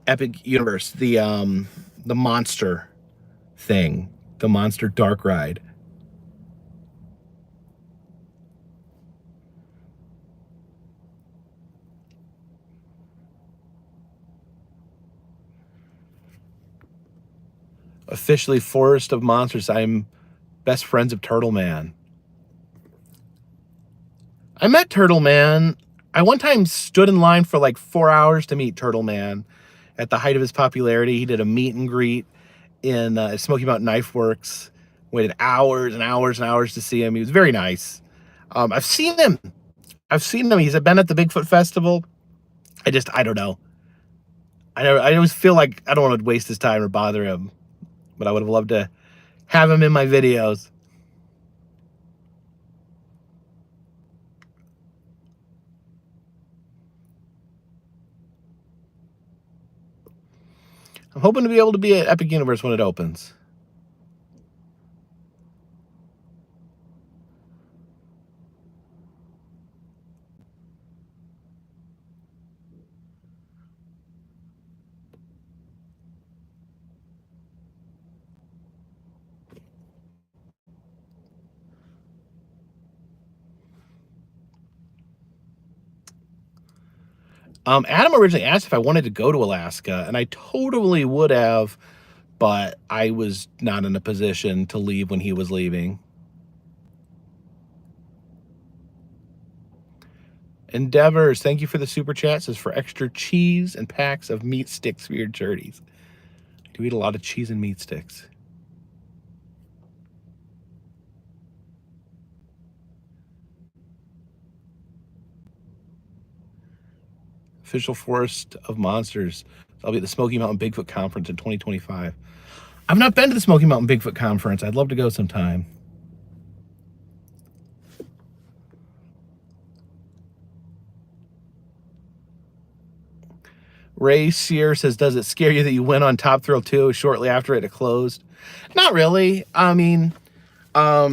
Epic Universe, the monster thing, the monster dark ride. Officially Forest of Monsters. I'm best friends of Turtle Man. I met Turtle Man. I one time stood in line for like 4 hours to meet Turtle Man at the height of his popularity. He did a meet and greet in Smoky Mountain Knife Works. Waited hours and hours and hours to see him. He was very nice. I've seen him. He's been at the Bigfoot Festival. I don't know. I always feel like I don't want to waste his time or bother him, but I would have loved to have him in my videos. I'm hoping to be able to be at Epic Universe when it opens. Adam originally asked if I wanted to go to Alaska, and I totally would have, but I was not in a position to leave when he was leaving. Endeavors, thank you for the super chat. Says for extra cheese and packs of meat sticks for your journeys. I do eat a lot of cheese and meat sticks. Official Forest of Monsters. I'll be at the Smoky Mountain Bigfoot Conference in 2025. I've not been to the Smoky Mountain Bigfoot Conference. I'd love to go sometime. Ray Sear says, does it scare you that you went on Top Thrill 2 shortly after it closed? Not really. I mean, I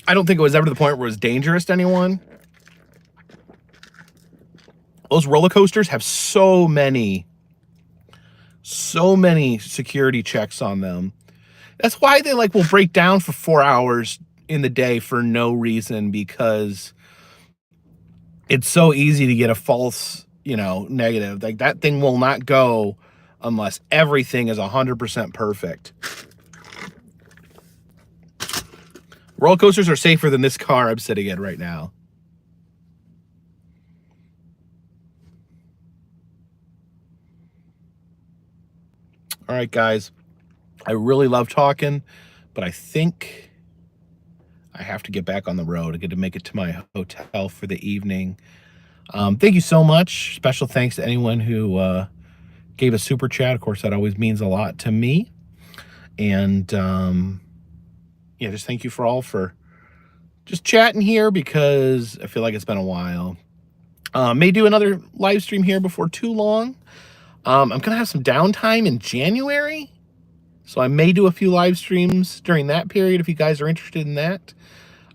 don't think it was ever to the point where it was dangerous to anyone. Those roller coasters have so many security checks on them. That's why they will break down for 4 hours in the day for no reason, because it's so easy to get a false, negative. Like that thing will not go unless everything is 100% perfect. Roller coasters are safer than this car I'm sitting in right now. All right, guys. I really love talking, but I think I have to get back on the road. I get to make it to my hotel for the evening. Thank you so much. Special thanks to anyone who gave a super chat. Of course, that always means a lot to me. And yeah, just thank you for just chatting here, because I feel like it's been a while. May do another live stream here before too long. I'm going to have some downtime in January, so I may do a few live streams during that period if you guys are interested in that.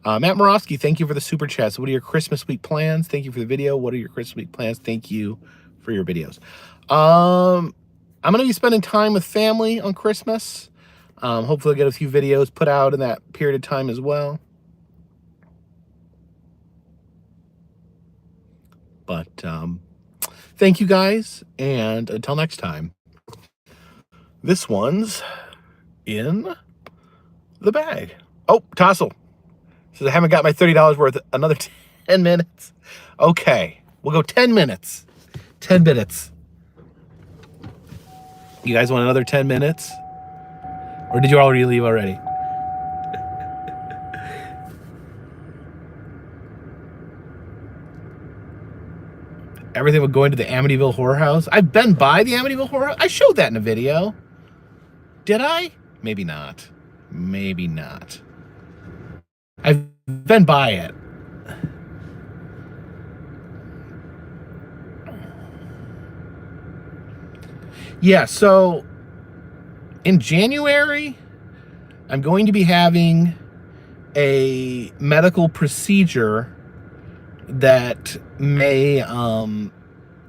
Matt Morofsky, thank you for the super chat. So what are your Christmas week plans? Thank you for the video. What are your Christmas week plans? Thank you for your videos. I'm going to be spending time with family on Christmas. Hopefully I'll get a few videos put out in that period of time as well. But thank you guys, and until next time, this one's in the bag. Oh, Tossel says I haven't got my $30 worth. Another 10 minutes. Okay, we'll go 10 minutes. 10 minutes. You guys want another 10 minutes? Or did you already leave already? Everything with going to the Amityville Horror House. I've been by the Amityville Horror House. I showed that in a video. Did I? Maybe not. Maybe not. I've been by it. Yeah, so in January, I'm going to be having a medical procedure that may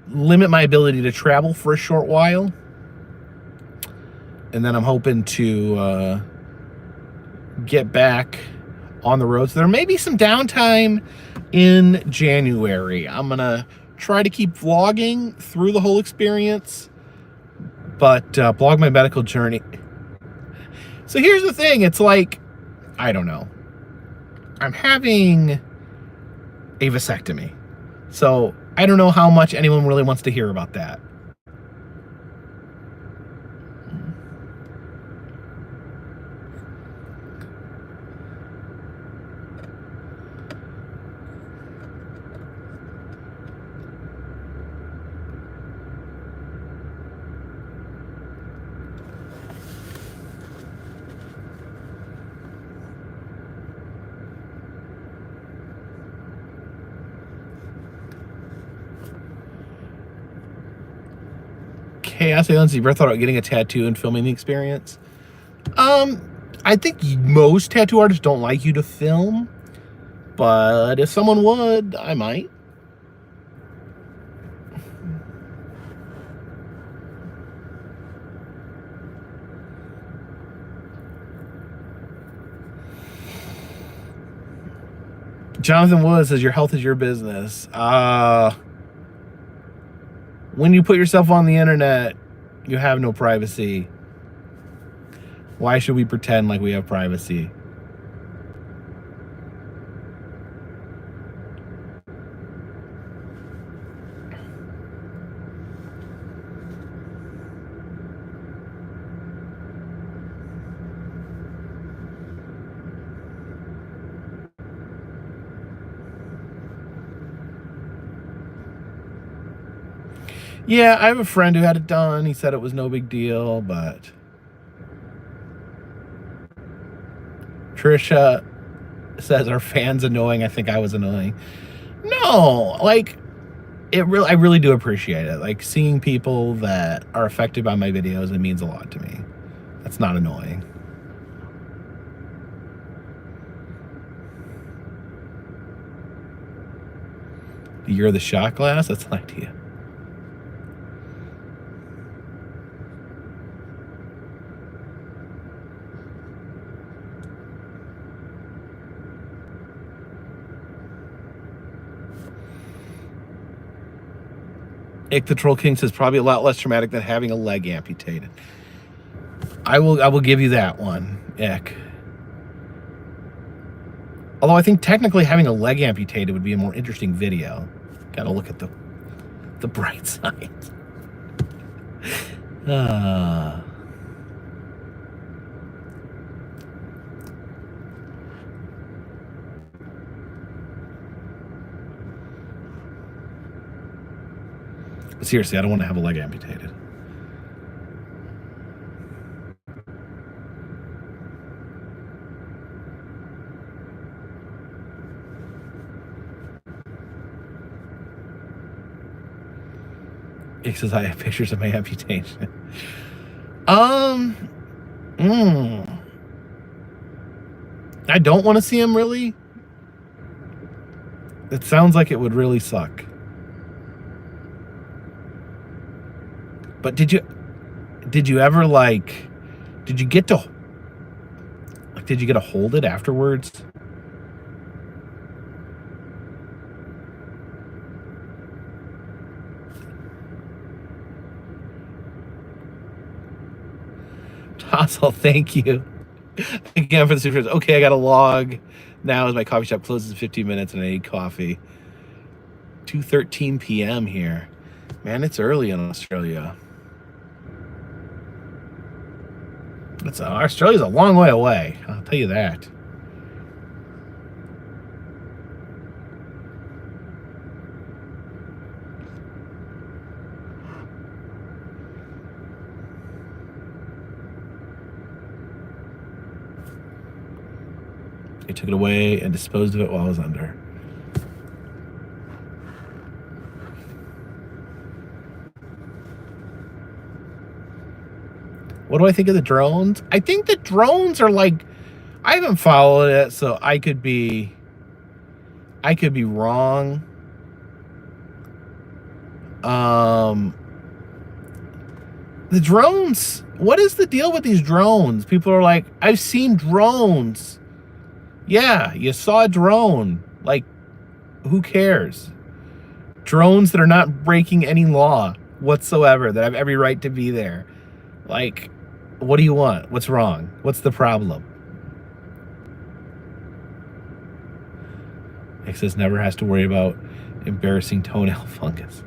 limit my ability to travel for a short while. And then I'm hoping to get back on the road. So there may be some downtime in January. I'm going to try to keep vlogging through the whole experience, but vlog my medical journey. So here's the thing. It's like, I don't know. I'm having a vasectomy. So I don't know how much anyone really wants to hear about that. Chaos Aliens, you ever thought about getting a tattoo and filming the experience? I think most tattoo artists don't like you to film, but if someone would, I might. Jonathan Wood says, your health is your business. When you put yourself on the internet, you have no privacy. Why should we pretend like we have privacy? Yeah, I have a friend who had it done. He said it was no big deal, but Trisha says, are fans annoying? I think I was annoying. No, like, I really do appreciate it. Like, seeing people that are affected by my videos, it means a lot to me. That's not annoying. You're the shot glass? That's an idea. Ick the Troll King says, probably a lot less traumatic than having a leg amputated. I will give you that one, Ick. Although I think technically having a leg amputated would be a more interesting video. Gotta look at the bright side. Seriously, I don't want to have a leg amputated. He says I have pictures of my amputation. I don't want to see him, really. It sounds like it would really suck. But did you ever, like, did you get to hold it afterwards? Tassel, thank you. Again for the super. Okay, I got a log. Now as my coffee shop closes in 15 minutes and I need coffee. 2:13 p.m. here. Man, it's early in Australia. Australia's a long way away. I'll tell you that. They took it away and disposed of it while I was under. What do I think of the drones? I think the drones are like, I haven't followed it, so I could be wrong. The drones, what is the deal with these drones? People are like, I've seen drones. Yeah, you saw a drone. Like, who cares? Drones that are not breaking any law whatsoever, that have every right to be there. Like, what do you want? What's wrong? What's the problem? Access never has to worry about embarrassing toenail fungus.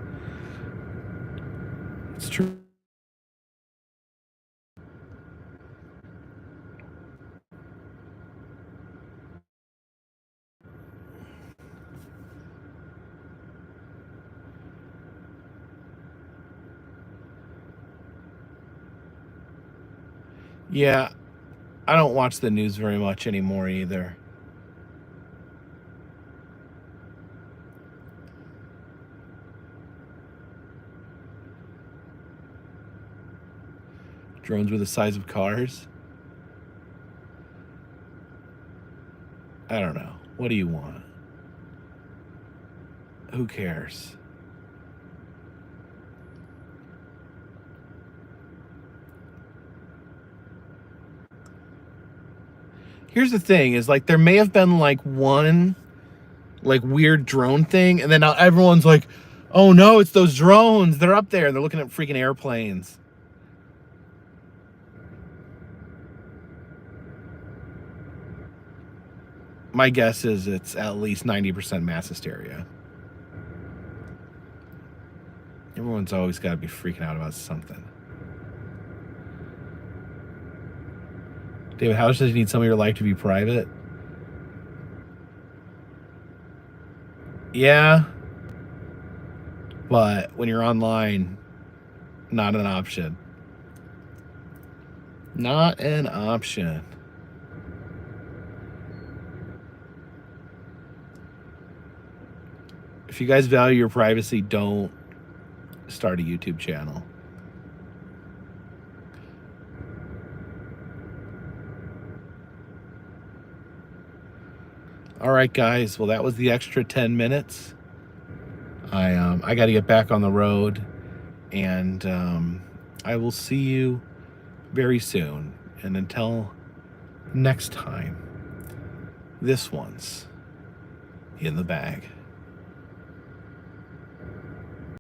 It's true. Yeah, I don't watch the news very much anymore either. Drones were the size of cars? I don't know. What do you want? Who cares? Here's the thing, is like there may have been like one like weird drone thing, and then now everyone's like, oh no, it's those drones. They're up there. They're looking at freaking airplanes. My guess is it's at least 90% mass hysteria. Everyone's always got to be freaking out about something. David, how much does you need some of your life to be private? Yeah. But when you're online, not an option. Not an option. If you guys value your privacy, don't start a YouTube channel. All right, guys. Well, that was the extra 10 minutes. I got to get back on the road, and I will see you very soon. And until next time, this one's in the bag.